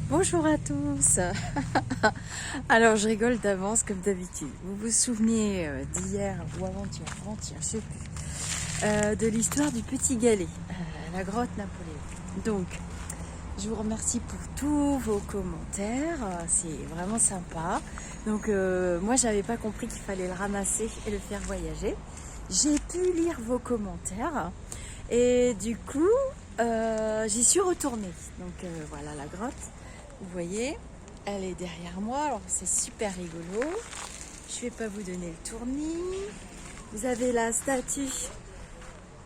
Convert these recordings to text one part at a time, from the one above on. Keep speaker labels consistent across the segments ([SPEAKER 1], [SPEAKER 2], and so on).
[SPEAKER 1] Bonjour à tous. Alors je rigole d'avance comme d'habitude. Vous vous souvenez d'hier ou avant-hier, je sais plus, de l'histoire du petit galet, la grotte Napoléon. Donc je vous remercie pour tous vos commentaires, c'est vraiment sympa. Donc moi j'avais pas compris qu'il fallait le ramasser et le faire voyager. J'ai pu lire vos commentaires et du coup j'y suis retournée. Donc voilà la grotte. Vous voyez, elle est derrière moi, alors c'est super rigolo. Je vais pas vous donner le tournis. Vous avez la statue,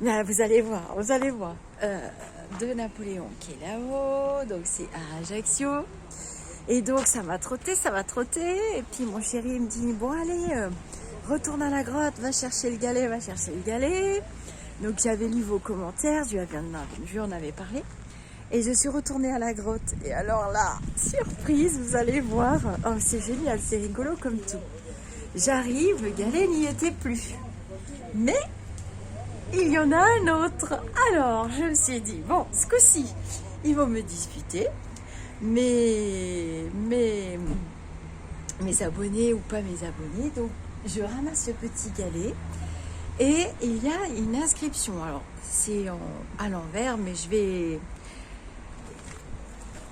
[SPEAKER 1] vous allez voir, de Napoléon qui est là-haut, donc c'est à Ajaccio. Et donc ça m'a trotté. Et puis mon chéri me dit, bon allez, retourne à la grotte, va chercher le galet. Donc j'avais lu vos commentaires, je lui en avais parlé. Et je suis retournée à la grotte. Et alors là, surprise, vous allez voir. Oh, c'est génial, c'est rigolo comme tout. J'arrive, le galet n'y était plus. Mais il y en a un autre. Alors, je me suis dit, bon, ce coup-ci, ils vont me disputer. Mais mes abonnés ou pas mes abonnés. Donc, je ramasse ce petit galet. Et il y a une inscription. Alors, c'est à l'envers, mais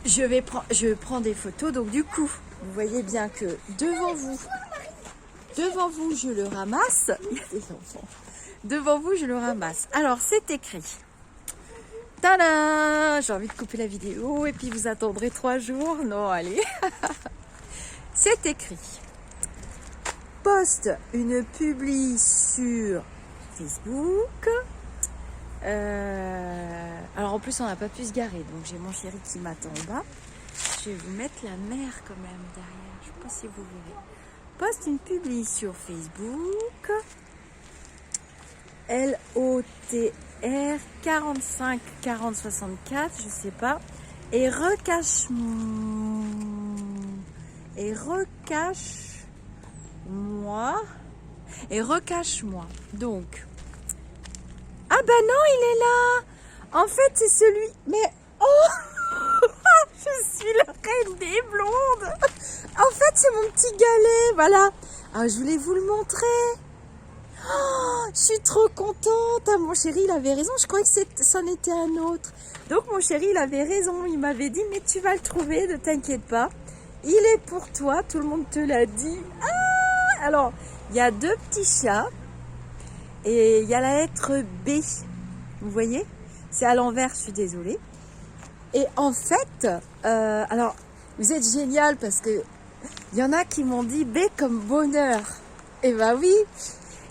[SPEAKER 1] je prends des photos, donc du coup, vous voyez bien que devant vous, je le ramasse. Il y a des enfants. Devant vous, je le ramasse. Alors, c'est écrit. Tadam! J'ai envie de couper la vidéo et puis vous attendrez 3 jours. Non, allez. C'est écrit. Poste une publi sur Facebook. Alors en plus on n'a pas pu se garer, donc j'ai mon chéri qui m'attend en bas. Je vais vous mettre la mer quand même derrière, je ne sais pas si vous verrez. Poste une publi sur Facebook, LOTR 45 40 64, je sais pas, et recache-moi. Donc ah bah non, il est là. En fait, c'est celui... Mais... Oh je suis la reine des blondes. En fait, c'est mon petit galet, voilà. Ah, je voulais vous le montrer. Oh, je suis trop contente. Ah, mon chéri, il avait raison. Je croyais que c'en était un autre. Donc, mon chéri, il avait raison. Il m'avait dit, mais tu vas le trouver, ne t'inquiète pas. Il est pour toi, tout le monde te l'a dit. Ah, alors, il y a 2 petits chats. Et il y a la lettre B, vous voyez, c'est à l'envers, je suis désolée. Et en fait, alors, vous êtes génial parce que il y en a qui m'ont dit B comme bonheur. Et bah oui,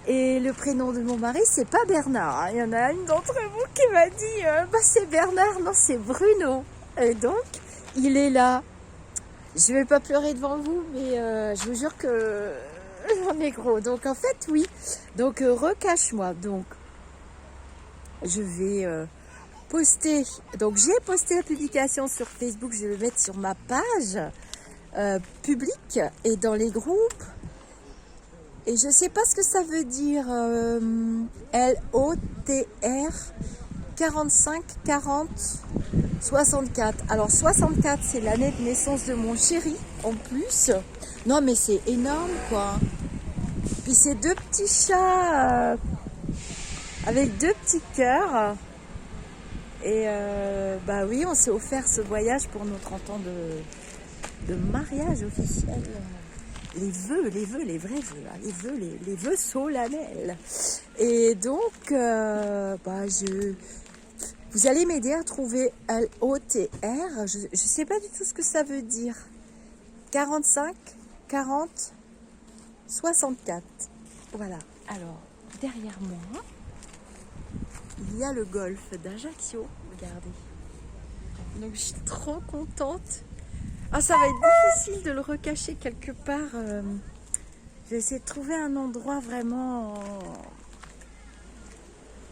[SPEAKER 1] et le prénom de mon mari, c'est pas Bernard. Il y en a une d'entre vous qui m'a dit, bah c'est Bernard, non c'est Bruno. Et donc, il est là. Je vais pas pleurer devant vous, mais je vous jure que... J'en ai gros. Donc en fait oui. Donc recache-moi. Donc je vais poster. Donc j'ai posté la publication sur Facebook. Je vais le mettre sur ma page publique et dans les groupes. Et je sais pas ce que ça veut dire. LOTR 45 40 64. Alors 64 c'est l'année de naissance de mon chéri en plus. Non mais c'est énorme quoi. Puis c'est 2 petits chats avec 2 petits cœurs. Et bah oui, on s'est offert ce voyage pour nos 30 ans de mariage officiel. Les vrais vœux, hein, les vœux solennels. Et donc, vous allez m'aider à trouver LOTR. Je ne sais pas du tout ce que ça veut dire. 45, 40, 64. Voilà. Alors, derrière moi, il y a le golfe d'Ajaccio. Regardez. Donc, je suis trop contente. Ah, ça va être difficile de le recacher quelque part. Je vais essayer de trouver un endroit vraiment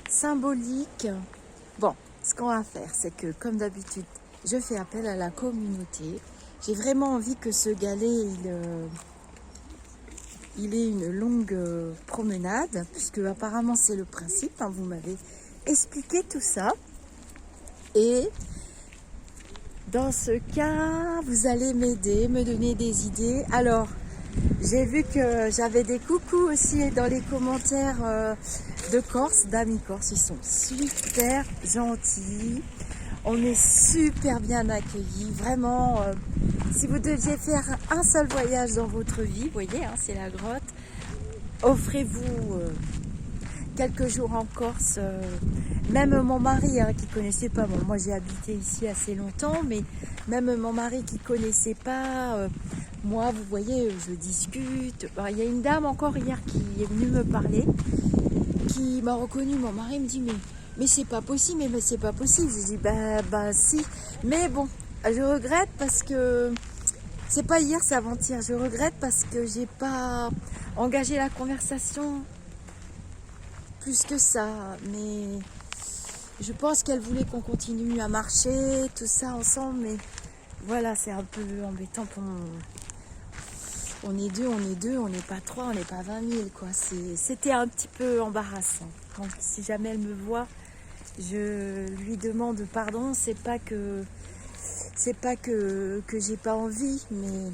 [SPEAKER 1] symbolique. Bon, ce qu'on va faire, c'est que, comme d'habitude, je fais appel à la communauté. J'ai vraiment envie que ce galet, il ait une longue promenade, puisque apparemment c'est le principe, hein, vous m'avez expliqué tout ça. Et Dans ce cas, vous allez m'aider, me donner des idées. Alors, j'ai vu que j'avais des coucous aussi dans les commentaires de Corse, d'amis Corse. Ils sont super gentils. On est super bien accueillis. Vraiment, si vous deviez faire un seul voyage dans votre vie, vous voyez, hein, c'est la grotte, offrez-vous quelques jours en Corse. Même mon mari, hein, qui connaissait pas, bon, moi j'ai habité ici assez longtemps, mais même mon mari qui connaissait pas, moi, vous voyez, je discute. Alors, il y a une dame encore hier qui est venue me parler, qui m'a reconnu. Mon mari me dit mais c'est pas possible, mais c'est pas possible. Je dis bah si, mais bon, je regrette parce que c'est pas hier, c'est avant-hier. Je regrette parce que j'ai pas engagé la conversation plus que ça, mais je pense qu'elle voulait qu'on continue à marcher, tout ça ensemble, mais voilà, c'est un peu embêtant pour mon... On est deux, on n'est pas trois, on n'est pas 20 000, quoi. C'était un petit peu embarrassant. Quand, si jamais elle me voit, je lui demande pardon. C'est pas que j'ai pas envie, mais...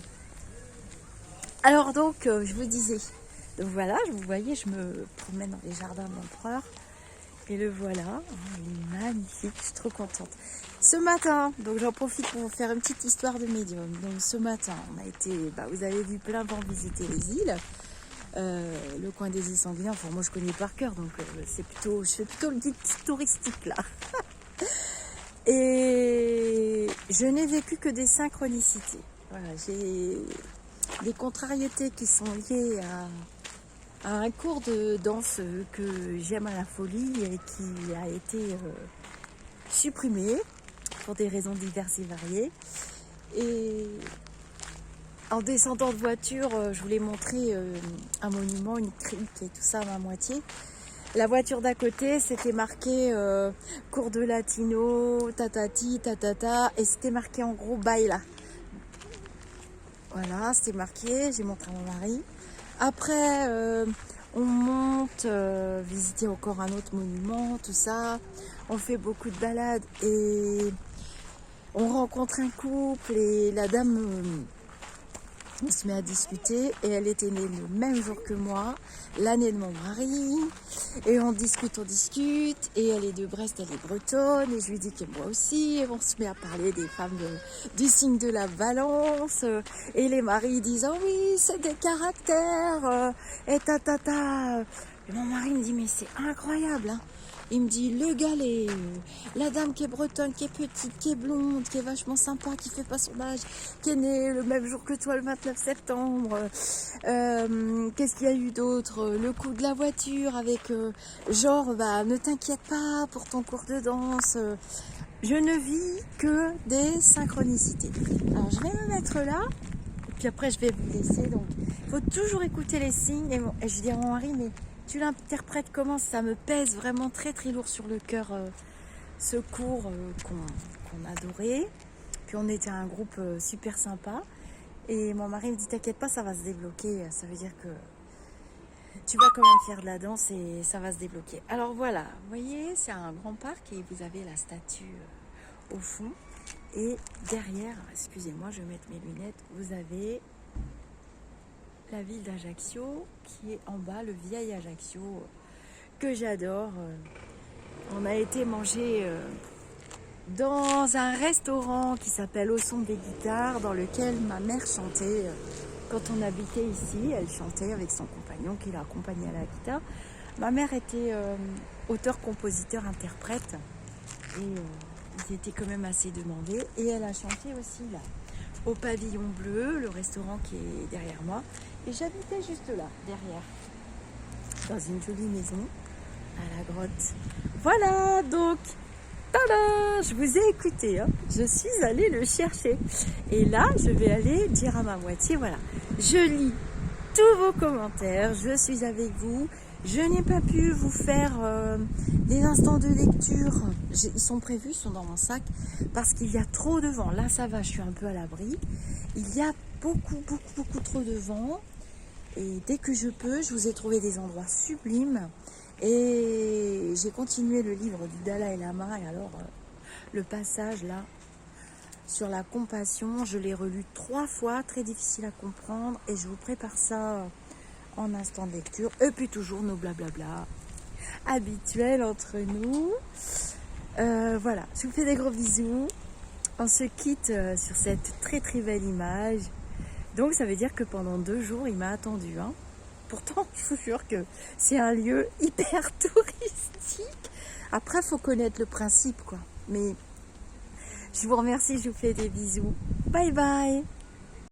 [SPEAKER 1] Alors donc, je vous disais, donc voilà, vous voyez, je me promène dans les jardins d'Empereur. Et le voilà, il est magnifique, je suis trop contente. Ce matin, donc j'en profite pour vous faire une petite histoire de médium. Donc ce matin, on a été, vous avez vu plein de gens visiter les îles, le coin des îles Sanguinaires. Enfin moi je connais par cœur, donc je fais plutôt le guide touristique là. Et je n'ai vécu que des synchronicités. Voilà, j'ai des contrariétés qui sont liées à un cours de danse que j'aime à la folie et qui a été supprimé pour des raisons diverses et variées. Et en descendant de voiture, je voulais montrer un monument, une crique et tout ça à ma moitié. La voiture d'à côté, c'était marqué cours de latino, tatati, tatata, et c'était marqué en gros baila. Voilà, c'était marqué, j'ai montré à mon mari. Après, on monte visiter encore un autre monument, tout ça. On fait beaucoup de balades et on rencontre un couple et la dame, on se met à discuter et elle était née le même jour que moi, l'année de mon mari. Et on discute et elle est de Brest, elle est bretonne et je lui dis que moi aussi. Et on se met à parler des femmes du signe de la balance et les maris disent oh oui c'est des caractères et ta. Et mon mari me dit mais c'est incroyable hein. Il me dit le galet, la dame qui est bretonne, qui est petite, qui est blonde, qui est vachement sympa, qui fait pas son âge, qui est née le même jour que toi le 29 septembre. Qu'est-ce qu'il y a eu d'autre? Le coup de la voiture avec genre ne t'inquiète pas pour ton cours de danse. Je ne vis que des synchronicités. Alors je vais me mettre là, et puis après je vais vous laisser. Donc il faut toujours écouter les signes. Et je dis à mon mari mais tu l'interprètes comment? Ça me pèse vraiment très très lourd sur le cœur ce cours qu'on adorait. Puis on était un groupe super sympa. Et mon mari me dit t'inquiète pas, ça va se débloquer. Ça veut dire que tu vas quand même faire de la danse et ça va se débloquer. Alors voilà, vous voyez, c'est un grand parc et vous avez la statue au fond. Et derrière, excusez-moi, je vais mettre mes lunettes, vous avez la ville d'Ajaccio qui est en bas, le vieil Ajaccio que j'adore. On a été manger dans un restaurant qui s'appelle Au son des guitares, dans lequel ma mère chantait quand on habitait ici. Elle chantait avec son compagnon qui l'a accompagnée à la guitare. Ma mère était auteur, compositeur, interprète et ils étaient quand même assez demandés. Et elle a chanté aussi là, au Pavillon Bleu, le restaurant qui est derrière moi. Et j'habitais juste là, derrière, dans une jolie maison à la grotte. Voilà, donc, tada, je vous ai écouté, hein. Je suis allée le chercher. Et là, je vais aller dire à ma moitié, voilà, je lis tous vos commentaires, je suis avec vous. Je n'ai pas pu vous faire des instants de lecture. Ils sont prévus, ils sont dans mon sac, parce qu'il y a trop de vent. Là, ça va, je suis un peu à l'abri. Il y a beaucoup trop de vent. Et dès que je peux, je vous ai trouvé des endroits sublimes. Et j'ai continué le livre du Dalai Lama. Et alors, le passage là, sur la compassion. Je l'ai relu 3 fois, très difficile à comprendre, et je vous prépare ça en instant de lecture. Et puis toujours nos blablabla habituels entre nous. Voilà, je vous fais des gros bisous. On se quitte sur cette très très belle image. Donc ça veut dire que pendant 2 jours, il m'a attendu. Hein. Pourtant, je vous jure que c'est un lieu hyper touristique. Après, il faut connaître le principe, quoi. Mais je vous remercie, je vous fais des bisous. Bye bye.